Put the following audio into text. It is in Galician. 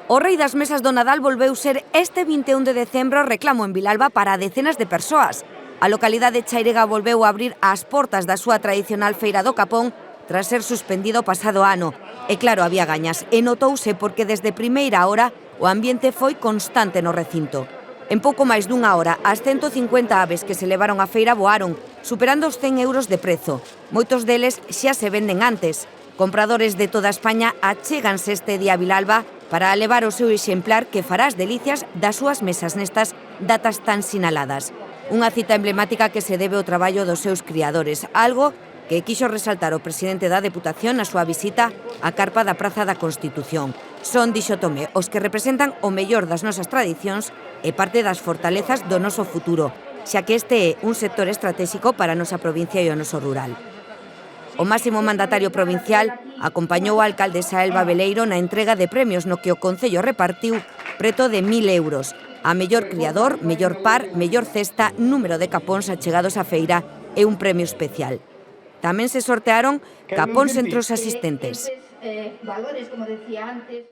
O Rei das Mesas do Nadal volveu ser este 21 de decembro reclamo en Vilalba para decenas de persoas. A localidade chairega volveu a abrir as portas da súa tradicional feira do Capón tras ser suspendido o pasado ano. E claro, había gañas, e notouse porque desde primeira hora o ambiente foi constante no recinto. En pouco máis dunha hora, as 150 aves que se levaron á feira voaron, superando os 100 euros de prezo. Moitos deles xa se venden antes. Compradores de toda España achéganse este día a Vilalba para levar o seu exemplar que fará as delicias das súas mesas nestas datas tan sinaladas. Unha cita emblemática que se debe ao traballo dos seus criadores, algo que quixo resaltar o presidente da Deputación na súa visita á carpa da Praza da Constitución. Son, dixo Tomé, os que representan o mellor das nosas tradicións e parte das fortalezas do noso futuro, xa que este é un sector estratégico para a nosa provincia e o noso rural. O máximo mandatario provincial acompañou a alcaldesa Elba Veleiro na entrega de premios no que o Concello repartiu preto de 1.000 euros. A mellor criador, mellor par, mellor cesta, número de capóns achegados á feira e un premio especial. Tamén se sortearon capóns entre os asistentes.